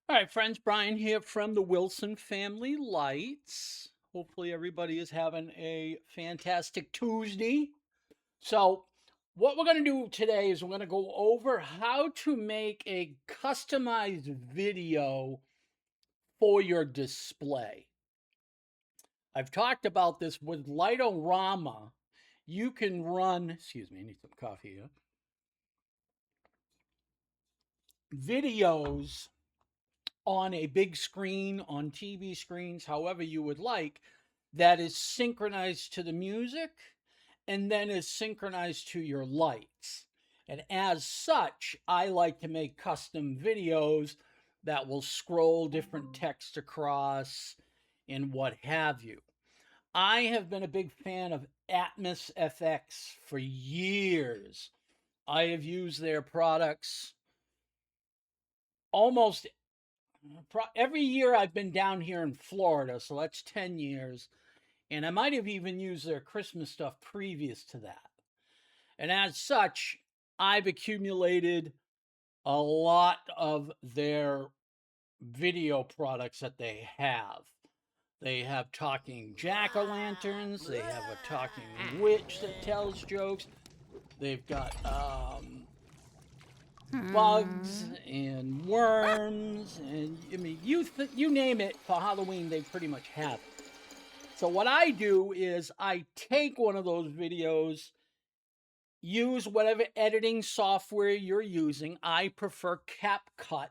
All right, friends, Brian here from the Wilson Family Lights. Hopefully everybody is having a fantastic Tuesday. So what we're going to do today is we're going to go over how to make a customized video for your display. I've talked about this with Light-O-Rama. You can run, excuse me, I need some coffee here, videos on a big screen, on TV screens, however you would like, that is synchronized to the music and then is synchronized to your lights. And as such, I like to make custom videos that will scroll different text across and what have you. I have been a big fan of AtmosFX for years. I have used their products almost every year I've been down here in Florida, so that's 10 years. And I might have even used their Christmas stuff previous to that. And as such, I've accumulated a lot of their video products that they have. They have talking jack-o'-lanterns. They have a talking witch that tells jokes. They've got bugs and worms, and I mean, you name it for Halloween, they pretty much have it. So what I do is I take one of those videos, use whatever editing software you're using. I prefer CapCut,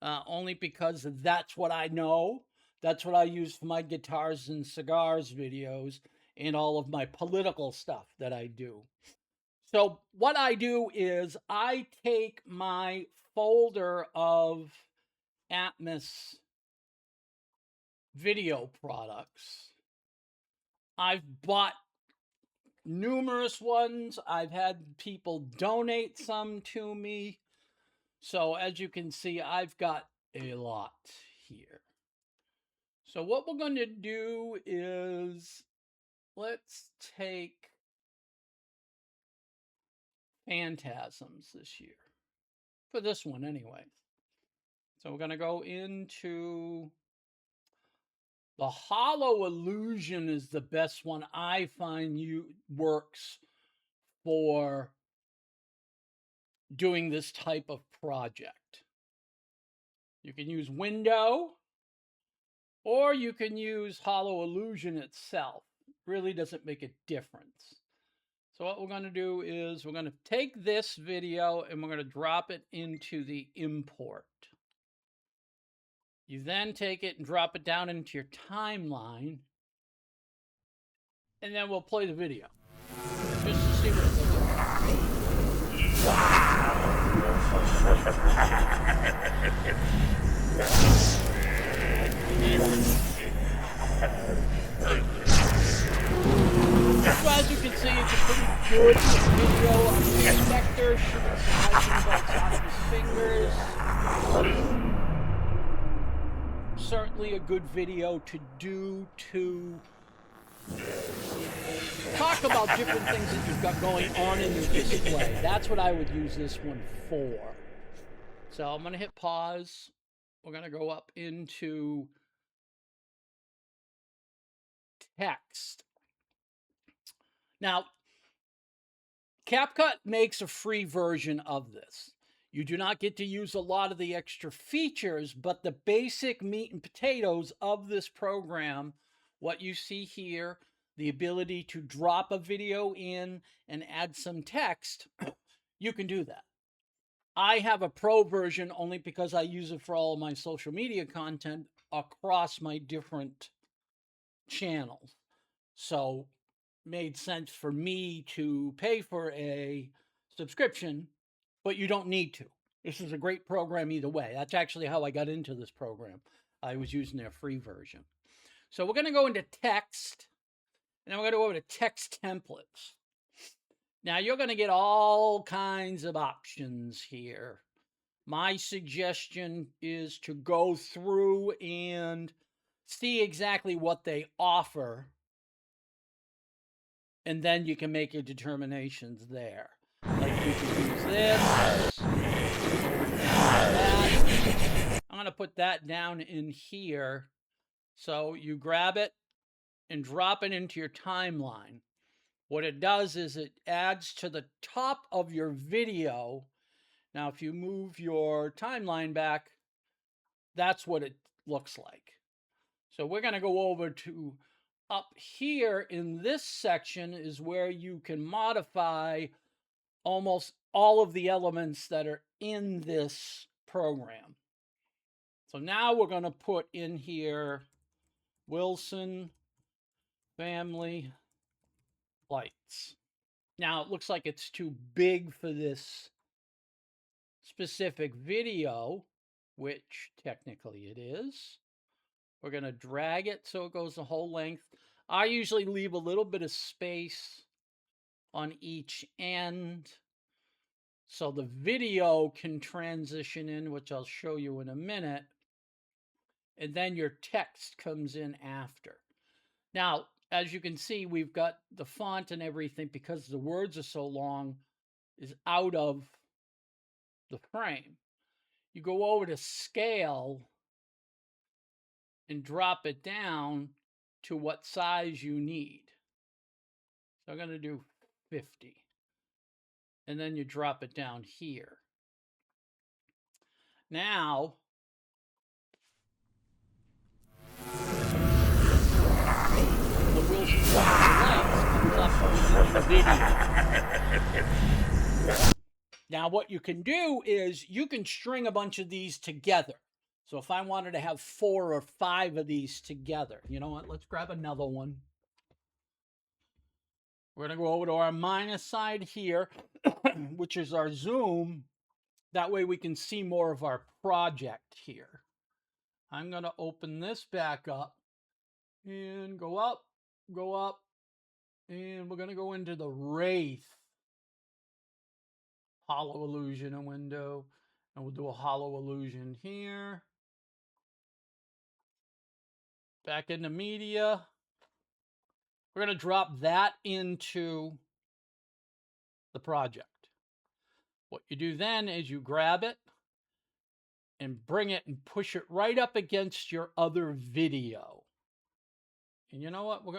only because that's what I know. That's what I use for my guitars and cigars videos and all of my political stuff that I do. So what I do is I take my folder of Atmos video products. I've bought numerous ones. I've had people donate some to me. So as you can see, I've got a lot here. So what we're going to do is let's take Phantasms this year. For this one anyway. So we're going to go into the Hollow Illusion is the best one I find works for doing this type of project. You can use Window or you can use Hollow Illusion itself. It really doesn't make a difference. So what we're going to do is we're going to take this video and we're going to drop it into the import. You then take it and drop it down into your timeline, and then we'll play the video just to see what it looks like. So as you can see, it's a pretty good video. The inspector shooting some lightning bolts out of his fingers. Certainly a good video to do to talk about different things that you've got going on in your display. That's what I would use this one for. So I'm going to hit pause. We're going to go up into text. Now, CapCut makes a free version of this. You do not get to use a lot of the extra features, but the basic meat and potatoes of this program, what you see here, the ability to drop a video in and add some text, you can do that. I have a pro version only because I use it for all of my social media content across my different channels. So made sense for me to pay for a subscription, but you don't need to. This is a great program either way. That's actually how I got into this program. I was using their free version. So we're going to go into text, and then we're going to go over to text templates. Now you're going to get all kinds of options here. My suggestion is to go through and see exactly what they offer, and then you can make your determinations there. Like you can use this, that. I'm going to put that down in here. So you grab it and drop it into your timeline. What it does is it adds to the top of your video. Now, if you move your timeline back, that's what it looks like. So we're going to go over to up here in this section is where you can modify almost all of the elements that are in this program. So now we're going to put in here Wilson Family Lights. Now it looks like it's too big for this specific video, which technically it is. We're going to drag it so it goes the whole length. I usually leave a little bit of space on each end so the video can transition in, which I'll show you in a minute. And then your text comes in after. Now, as you can see, we've got the font and everything, because the words are so long, is out of the frame. You go over to scale and drop it down to what size you need. So I'm going to do 50. And then you drop it down here. Now, the Wilson comes up with video. Now, what you can do is you can string a bunch of these together. So if I wanted to have 4 or 5 of these together, you know what? Let's grab another one. We're going to go over to our minus side here, which is our zoom. That way we can see more of our project here. I'm going to open this back up and go up, and we're going to go into the Wraith hollow illusion window, and we'll do a hollow illusion here. Back into media. We're going to drop that into the project. What you do then is you grab it and bring it and push it right up against your other video. And you know what? We're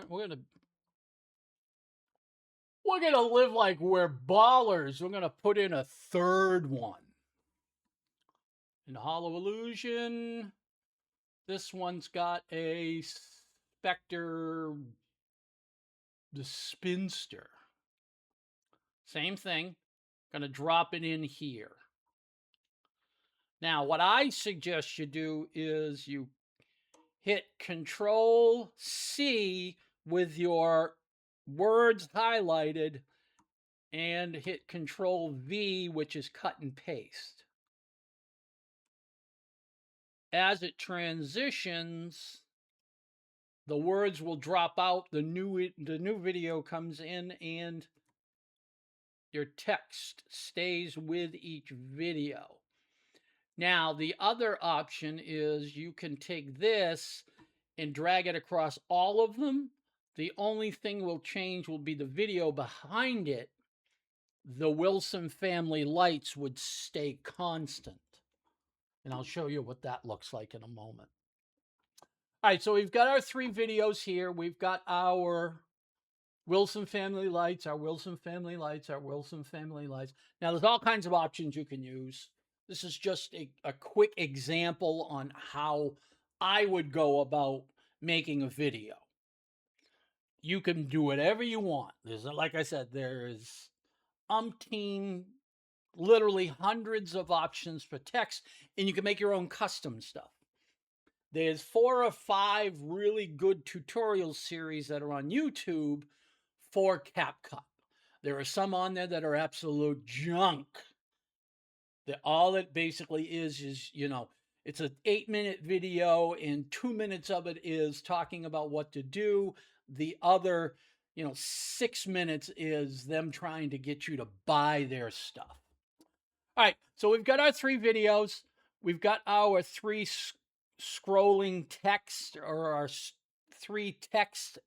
gonna live like we're ballers. We're gonna put in a third one. In Hollow Illusion, this one's got a Spectre, the Spinster. Same thing. Gonna drop it in here. Now, what I suggest you do is you hit Control C with your words highlighted and hit Control V, which is cut and paste. As it transitions, the words will drop out, the new video comes in, and your text stays with each video. Now, the other option is you can take this and drag it across all of them. The only thing will change will be the video behind it. The Wilson Family Lights would stay constant. And I'll show you what that looks like in a moment. All right, so we've got our 3 videos here. We've got our Wilson Family Lights, our Wilson Family Lights, our Wilson Family Lights. Now, there's all kinds of options you can use. This is just a quick example on how I would go about making a video. You can do whatever you want. There's, like I said, there is umpteen, literally hundreds of options for text, and you can make your own custom stuff. There's 4 or 5 really good tutorial series that are on YouTube for CapCut. There are some on there that are absolute junk. That all it basically is, you know, it's an 8-minute video and 2 minutes of it is talking about what to do. The other, 6 minutes is them trying to get you to buy their stuff. All right, so we've got our 3 videos. We've got our 3 scrolling text or our 3 text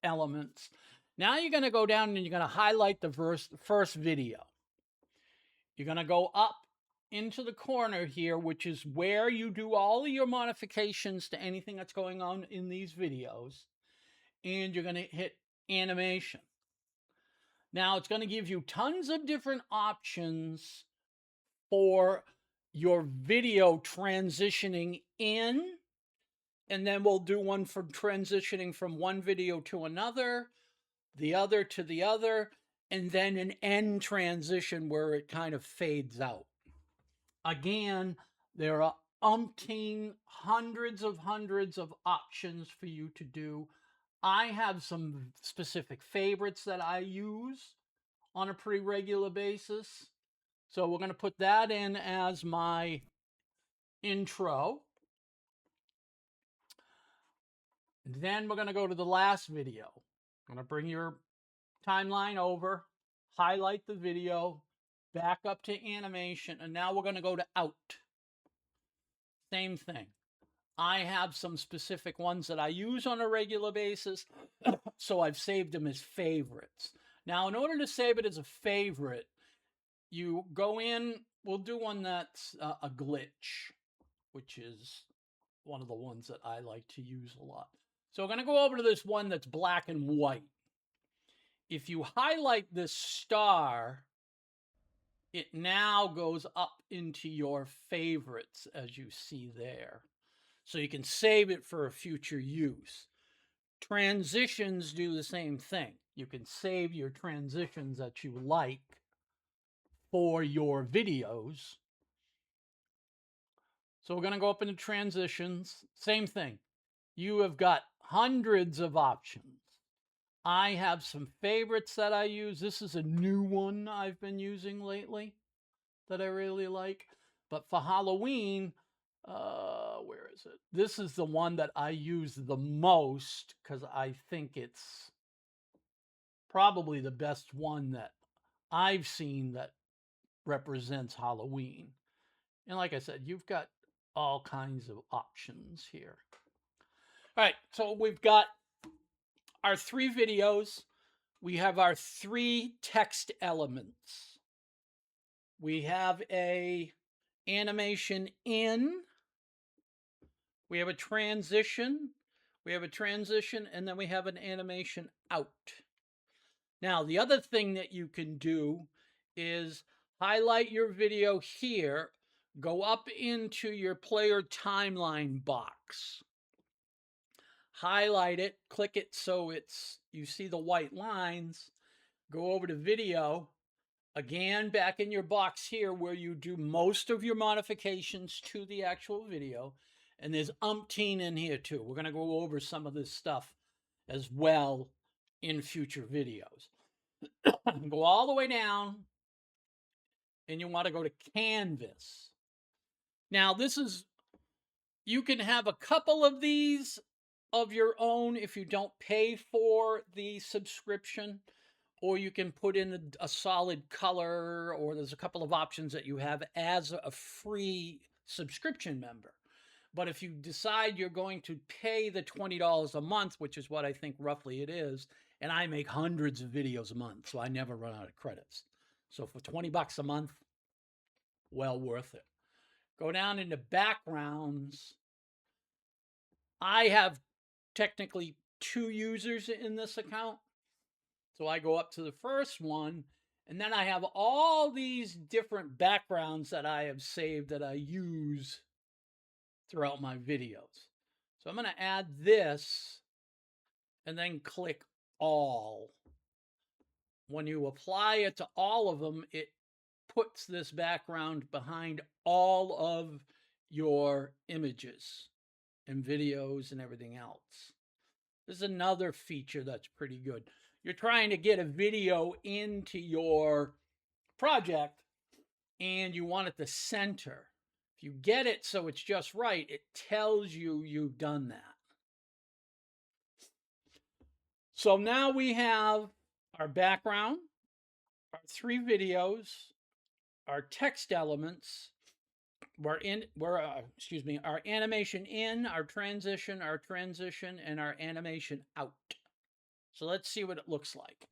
elements. Now you're going to go down and you're going to highlight the first video. You're going to go up into the corner here, which is where you do all of your modifications to anything that's going on in these videos. And you're going to hit animation. Now it's going to give you tons of different options for your video transitioning in, and then we'll do one for transitioning from one video to another, the other to the other, and then an end transition where it kind of fades out. Again, there are umpteen hundreds of options for you to do. I have some specific favorites that I use on a pretty regular basis. So we're going to put that in as my intro. Then we're going to go to the last video. I'm going to bring your timeline over, highlight the video, back up to animation, and now we're going to go to out. Same thing. I have some specific ones that I use on a regular basis, so I've saved them as favorites. Now, in order to save it as a favorite, you go in, we'll do one that's a glitch, which is one of the ones that I like to use a lot. So we're going to go over to this one that's black and white. If you highlight this star, it now goes up into your favorites, as you see there. So you can save it for a future use. Transitions do the same thing. You can save your transitions that you like for your videos. So we're going to go up into transitions. Same thing. You have got hundreds of options. I have some favorites that I use. This is a new one I've been using lately that I really like. But for Halloween, where is it? This is the one that I use the most because I think it's probably the best one that I've seen that represents Halloween. And like I said, you've got all kinds of options here. All right, so we've got our 3 videos. We have our 3 text elements. We have a animation in. We have a transition. We have a transition, and then we have an animation out. Now, the other thing that you can do is highlight your video here, go up into your player timeline box, highlight it, click it so you see the white lines, go over to video, again back in your box here where you do most of your modifications to the actual video, and there's umpteen in here too. We're going to go over some of this stuff as well in future videos. Go all the way down, and you want to go to canvas. Now, you can have a couple of these of your own if you don't pay for the subscription, or you can put in a solid color, or there's a couple of options that you have as a free subscription member. But if you decide you're going to pay the $20 a month, which is what I think roughly it is, and I make hundreds of videos a month, so I never run out of credits. So for $20 a month, well worth it. Go down into backgrounds. I have technically 2 users in this account. So I go up to the first one, and then I have all these different backgrounds that I have saved that I use throughout my videos. So I'm going to add this and then click all. When you apply it to all of them, it puts this background behind all of your images and videos and everything else. This is another feature that's pretty good. You're trying to get a video into your project and you want it to center. If you get it so it's just right, it tells you you've done that. So now we have our background, our 3 videos, our text elements, excuse me, our animation in, our transition, and our animation out. So let's see what it looks like.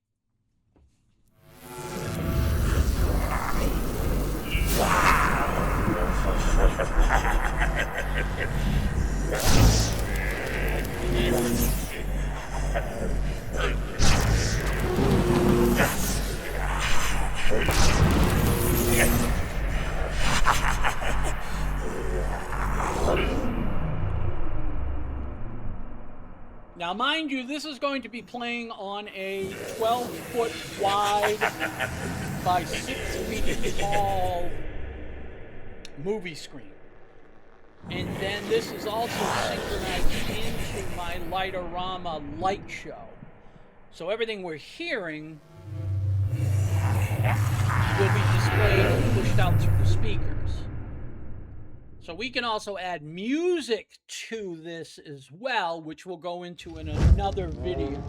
Now, mind you, this is going to be playing on a 12-foot wide by 6 feet tall movie screen. And then this is also synchronized into my Light-O-Rama light show. So everything we're hearing will be displayed and pushed out through the speakers. So we can also add music to this as well, which we'll go into in another video.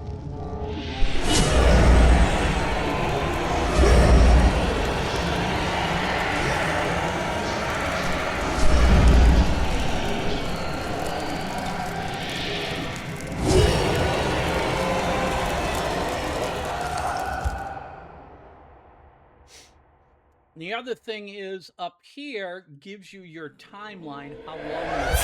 The other thing is up here gives you your timeline, how long the video is.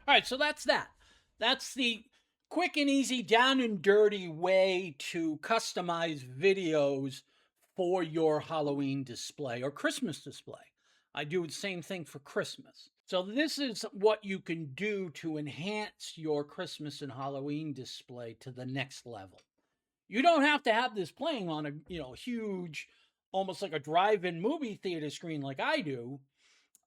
All right, so that's that. That's the quick and easy, down and dirty way to customize videos for your Halloween display or Christmas display. I do the same thing for Christmas. So this is what you can do to enhance your Christmas and Halloween display to the next level. You don't have to have this playing on a huge, almost like a drive-in movie theater screen like I do.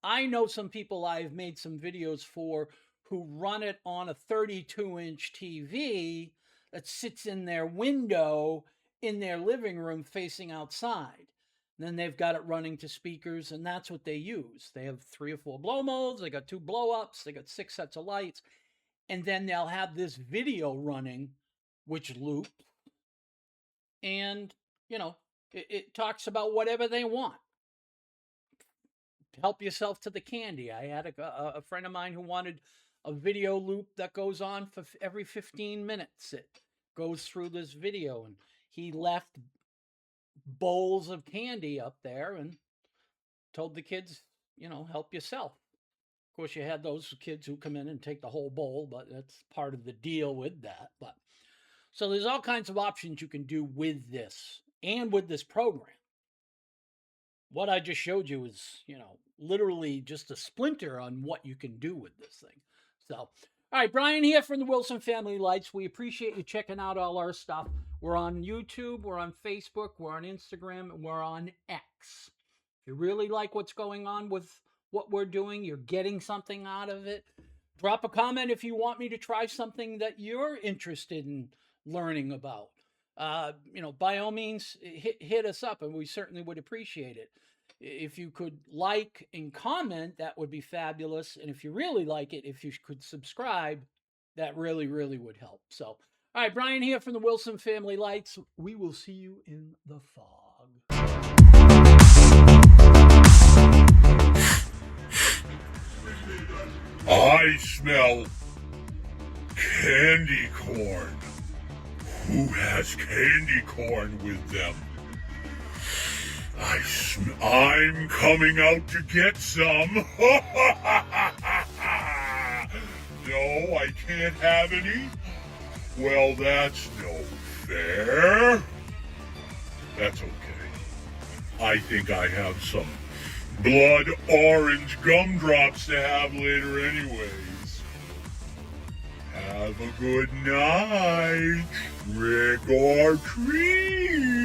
I know some people I've made some videos for who run it on a 32-inch TV that sits in their window in their living room facing outside. Then they've got it running to speakers, and that's what they use. They have 3 or 4 blow molds, they got 2 blow-ups, they got 6 sets of lights, and then they'll have this video running, which loops, and, it talks about whatever they want. Help yourself to the candy. I had a friend of mine who wanted a video loop that goes on for every 15 minutes. It goes through this video, and he left bowls of candy up there and told the kids, help yourself. Of course, you had those kids who come in and take the whole bowl, but that's part of the deal with that. But so there's all kinds of options you can do with this and with this program. What I just showed you is, literally just a splinter on what you can do with this thing. So, all right, Brian here from the Wilson Family Lights. We appreciate you checking out all our stuff. We're on YouTube, we're on Facebook, we're on Instagram, and we're on X. If you really like what's going on with what we're doing, you're getting something out of it, drop a comment if you want me to try something that you're interested in learning about. By all means, hit us up, and we certainly would appreciate it. If you could like and comment, that would be fabulous. And if you really like it, if you could subscribe, that really, really would help. So, all right, Brian here from the Wilson Family Lights. We will see you in the fog. I smell candy corn. Who has candy corn with them? I'm coming out to get some. No, I can't have any. Well, that's no fair. That's okay. I think I have some blood orange gumdrops to have later anyways. Have a good night. Trick or treat.